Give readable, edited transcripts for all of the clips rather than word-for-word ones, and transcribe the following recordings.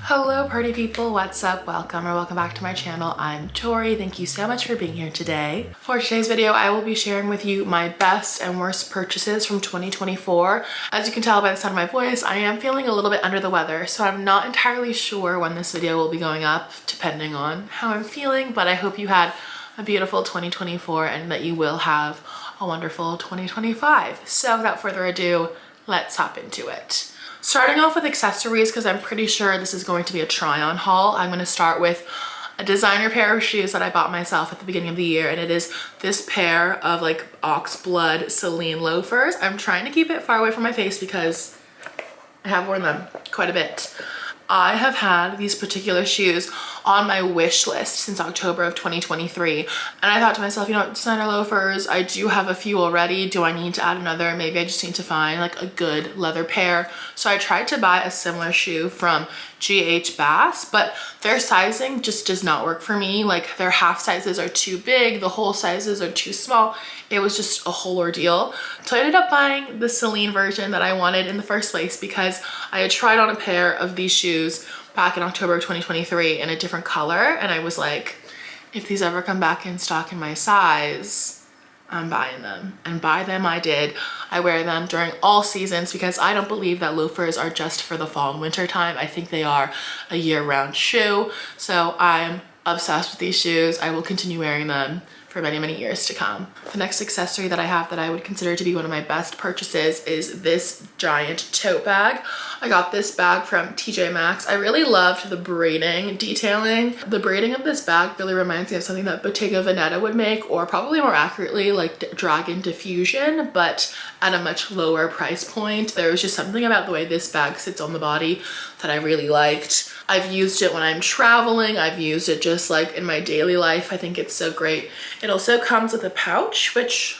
Hello party people, what's up? Welcome or welcome back to my channel. I'm Tori. Thank you so much for being here today. For today's video, I will be sharing with you my best and worst purchases from 2024. As you can tell by the sound of my voice, I am feeling a little bit under the weather, so I'm not entirely sure when this video will be going up, depending on how I'm feeling, but I hope you had a beautiful 2024 and that you will have a wonderful 2025. So without further ado, let's hop into it. Starting off with accessories, because I'm pretty sure this is going to be a try-on haul, I'm going to start with a designer pair of shoes that I bought myself at the beginning of the year, and it is this pair of like ox blood Celine loafers. I'm trying to keep it far away from my face because I have worn them quite a bit. I have had these particular shoes on my wish list since October of 2023. And I thought to myself, you know, designer loafers, I do have a few already. Do I need to add another? Maybe I just need to find like a good leather pair. So I tried to buy a similar shoe from GH Bass, but their sizing just does not work for me. Like their half sizes are too big, the whole sizes are too small. It was just a whole ordeal. So I ended up buying the Celine version that I wanted in the first place because I had tried on a pair of these shoes back in October of 2023 in a different color, and I was like, if these ever come back in stock in my size, I'm buying them. And buy them I did. I wear them during all seasons because I don't believe that loafers are just for the fall and winter time. I think they are a year-round shoe. So I'm obsessed with these shoes. I will continue wearing them for many, many years to come. The next accessory that I have that I would consider to be one of my best purchases is this giant tote bag. I got this bag from TJ Maxx. I really loved the braiding detailing. The braiding of this bag really reminds me of something that Bottega Veneta would make, or probably more accurately like Dragon Diffusion, but at a much lower price point. There was just something about the way this bag sits on the body that I really liked. I've used it when I'm traveling. I've used it just like in my daily life. I think it's so great. It also comes with a pouch, which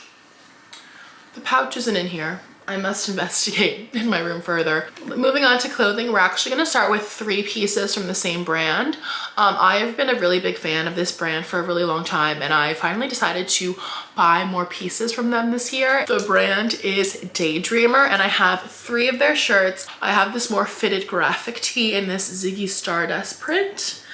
the pouch isn't in here. I must investigate in my room further. Moving on to clothing, we're actually gonna start with 3 pieces from the same brand. I've been a really big fan of this brand for a really long time, and I finally decided to buy more pieces from them this year. The brand is Daydreamer, and I have 3 of their shirts. I have this more fitted graphic tee in this Ziggy Stardust print.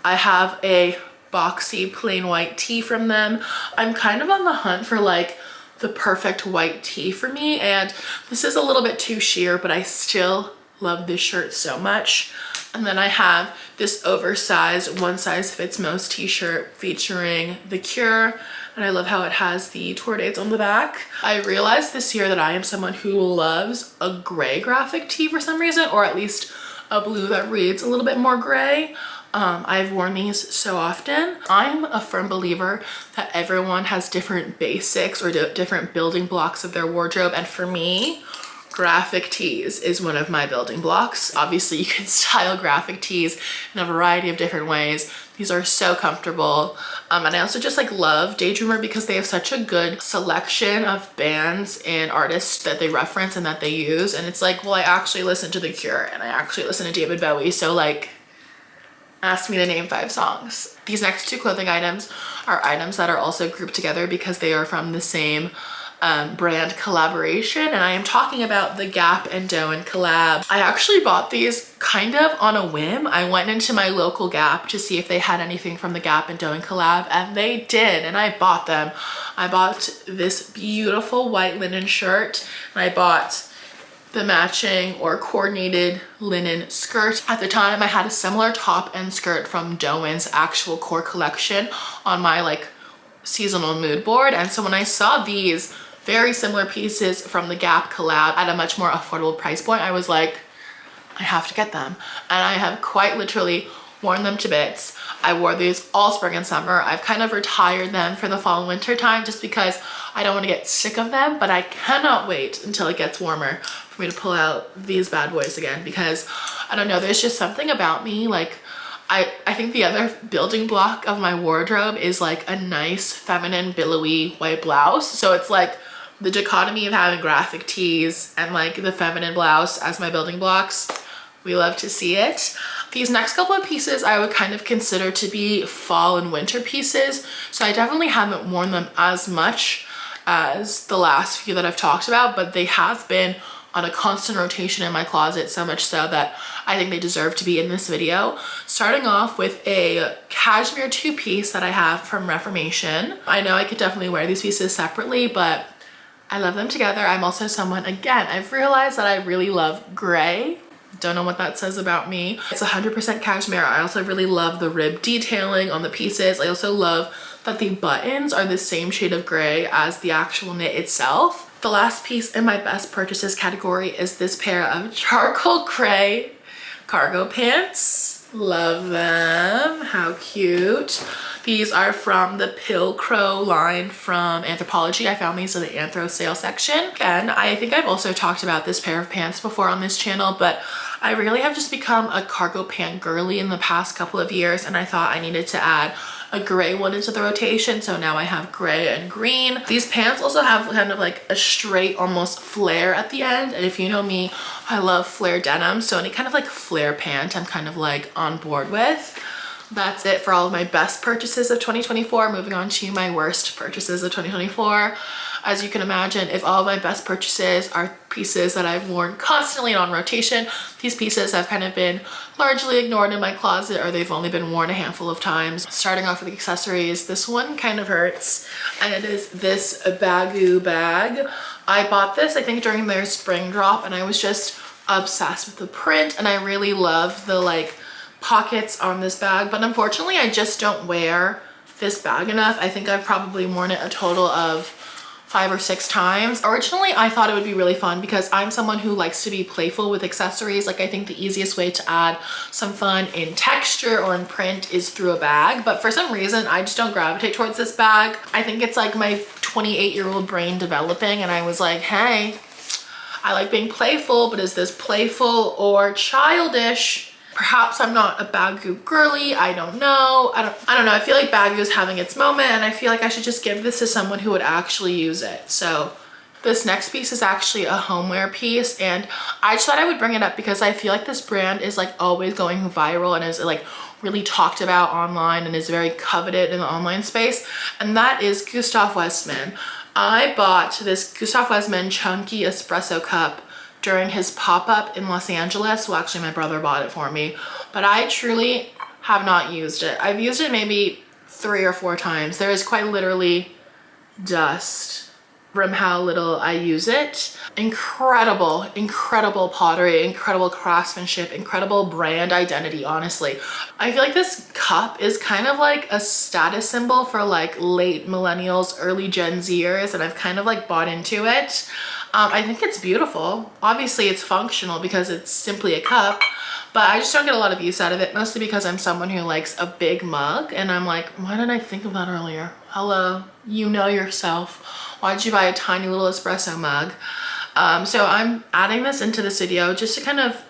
I have a boxy plain white tee from them. I'm kind of on the hunt for like the perfect white tee for me, and this is a little bit too sheer, but I still love this shirt so much. And then I have this oversized one size fits most t-shirt featuring The Cure, and I love how it has the tour dates on the back. I realized this year that I am someone who loves a gray graphic tee for some reason, or at least a blue that reads a little bit more gray. I've worn these so often. I'm a firm believer that everyone has different basics or different building blocks of their wardrobe, and for me, graphic tees is one of my building blocks. Obviously, you can style graphic tees in a variety of different ways. These are so comfortable. And I also just like love Daydreamer because they have such a good selection of bands and artists that they reference and that they use. And it's like, well, I actually listen to The Cure and I actually listen to David Bowie, so like, ask me to name 5 songs. These next 2 clothing items are items that are also grouped together because they are from the same brand collaboration, and I am talking about the Gap and Doen collab. I actually bought these kind of on a whim. I went into my local Gap to see if they had anything from the Gap and Doen collab, and they did, and I bought them. I bought this beautiful white linen shirt, and I bought the matching or coordinated linen skirt. At the time, I had a similar top and skirt from Doen's actual core collection on my like seasonal mood board. And so when I saw these very similar pieces from the Gap collab at a much more affordable price point, I was like, I have to get them. And I have quite literally worn them to bits. I wore these all spring and summer. I've kind of retired them for the fall and winter time just because I don't want to get sick of them, but I cannot wait until it gets warmer for me to pull out these bad boys again, because I don't know, there's just something about me, like I think the other building block of my wardrobe is like a nice feminine billowy white blouse. So it's like the dichotomy of having graphic tees and like the feminine blouse as my building blocks. We love to see it. These next couple of pieces I would kind of consider to be fall and winter pieces. So I definitely haven't worn them as much as the last few that I've talked about, but they have been on a constant rotation in my closet, so much so that I think they deserve to be in this video. Starting off with a cashmere two-piece that I have from Reformation. I know I could definitely wear these pieces separately, but I love them together. I'm also someone, again, I've realized that I really love gray. Don't know what that says about me. It's 100% cashmere. I also really love the rib detailing on the pieces. I also love that the buttons are the same shade of gray as the actual knit itself. The last piece in my best purchases category is this pair of charcoal gray cargo pants. Love them. How cute. These are from the Pilcrow line from Anthropologie. I found these in the Anthro sale section. Again, I think I've also talked about this pair of pants before on this channel, but I really have just become a cargo pant girly in the past couple of years, and I thought I needed to add a gray one into the rotation, so now I have gray and green. These pants also have kind of like a straight almost flare at the end, and if you know me, I love flare denim, so any kind of like flare pant I'm kind of like on board with. That's it for all of my best purchases of 2024. Moving on to my worst purchases of 2024. As you can imagine, if all of my best purchases are pieces that I've worn constantly and on rotation, these pieces have kind of been largely ignored in my closet, or they've only been worn a handful of times. Starting off with the accessories, this one kind of hurts, and it is this Baggu bag. I bought this, I think, during their spring drop, and I was just obsessed with the print, and I really love the like pockets on this bag, but unfortunately I just don't wear this bag enough. I think I've probably worn it a total of 5 or 6 times. Originally, I thought it would be really fun because I'm someone who likes to be playful with accessories. Like, I think the easiest way to add some fun in texture or in print is through a bag. But for some reason, I just don't gravitate towards this bag. I think it's like my 28-year-old brain developing, and I was like, hey, I like being playful, but is this playful or childish? Perhaps I'm not a Baggu girly, I don't know. I don't know, I feel like Baggu is having its moment, and I feel like I should just give this to someone who would actually use it. So this next piece is actually a homeware piece, and I just thought I would bring it up because I feel like this brand is like always going viral and is like really talked about online and is very coveted in the online space, and that is Gustav Westman. I bought this Gustav Westman chunky espresso cup during his pop-up in Los Angeles. Well, actually my brother bought it for me, but I truly have not used it. I've used it maybe 3 or 4 times. There is quite literally dust from how little I use it. Incredible, incredible pottery, incredible craftsmanship, incredible brand identity, honestly. I feel like this cup is kind of like a status symbol for like late millennials, early Gen Zers, and I've kind of like bought into it. I think it's beautiful. Obviously it's functional because it's simply a cup, but I just don't get a lot of use out of it, mostly because I'm someone who likes a big mug, and I'm like, why didn't I think of that earlier? Hello, you know yourself. Why did you buy a tiny little espresso mug? So I'm adding this into this video just to kind of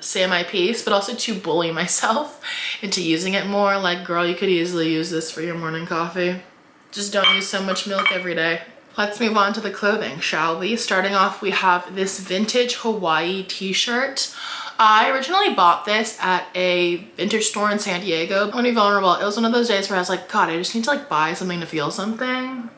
say my piece, but also to bully myself into using it more. Like, girl, you could easily use this for your morning coffee. Just don't use so much milk every day. Let's move on to the clothing, shall we? Starting off, we have this vintage Hawaii t-shirt. I originally bought this at a vintage store in San Diego. I'm gonna be vulnerable. It was one of those days where I was like, God, I just need to like buy something to feel something.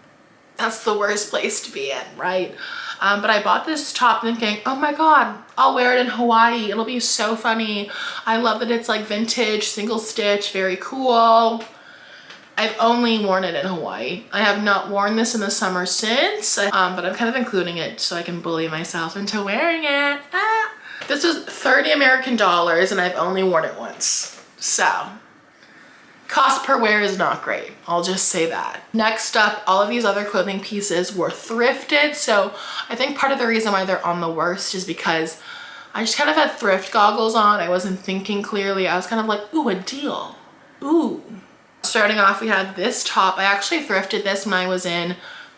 That's the worst place to be in, right? But I bought this top thinking, oh my God, I'll wear it in Hawaii. It'll be so funny. I love that it's like vintage, single stitch, very cool. I've only worn it in Hawaii. I have not worn this in the summer since, but I'm kind of including it so I can bully myself into wearing it. This was 30 American dollars and I've only worn it once. So, cost per wear is not great. I'll just say that. Next up, all of these other clothing pieces were thrifted. So I think part of the reason why they're on the worst is because I just kind of had thrift goggles on. I wasn't thinking clearly. I was kind of like, ooh, a deal. Ooh. Starting off, we had this top. I actually thrifted this when I was in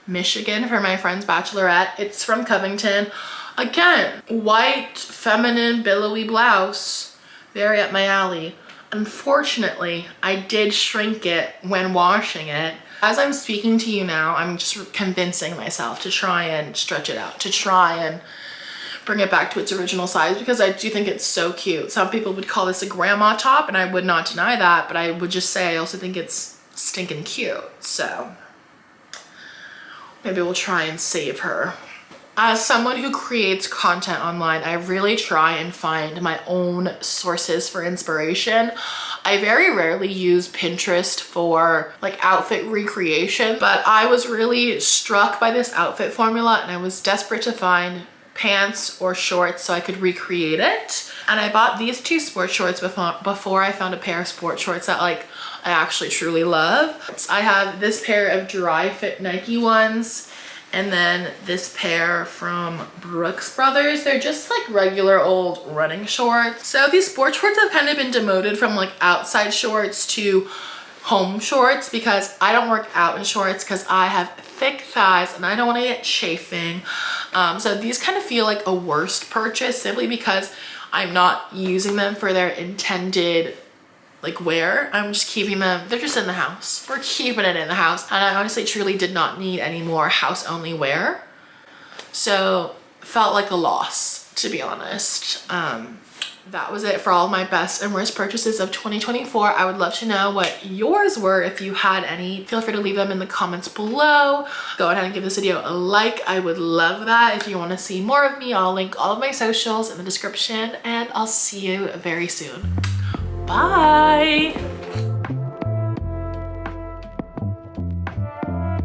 Michigan for my friend's bachelorette. It's from Covington. Again, white, feminine, billowy blouse. Very up my alley. Unfortunately, I did shrink it when washing it. As I'm speaking to you now, I'm just convincing myself to try and stretch it out, to try and bring it back to its original size, because I do think it's so cute. Some people would call this a grandma top, and I would not deny that, but I would just say I also think it's stinking cute. So maybe we'll try and save her As someone who creates content online, I really try and find my own sources for inspiration. I very rarely use Pinterest for like outfit recreation, but I was really struck by this outfit formula and I was desperate to find pants or shorts so I could recreate it. And I bought these two sport shorts before I found a pair of sport shorts that like I actually truly love. I have this pair of dry fit Nike ones, and then this pair from Brooks Brothers. They're just like regular old running shorts. So these sport shorts have kind of been demoted from like outside shorts to home shorts because I don't work out in shorts because I have thick thighs and I don't want to get chafing. So these kind of feel like a worst purchase simply because I'm not using them for their intended like wear. I'm just keeping them, they're just in the house. We're keeping it in the house. And I honestly truly did not need any more house only wear. So felt like a loss, to be honest. That was it for all of my best and worst purchases of 2024. I would love to know what yours were. If you had any, feel free to leave them in the comments below. Go ahead and give this video a like. I would love that. If you want to see more of me, I'll link all of my socials in the description and I'll see you very soon. Bye.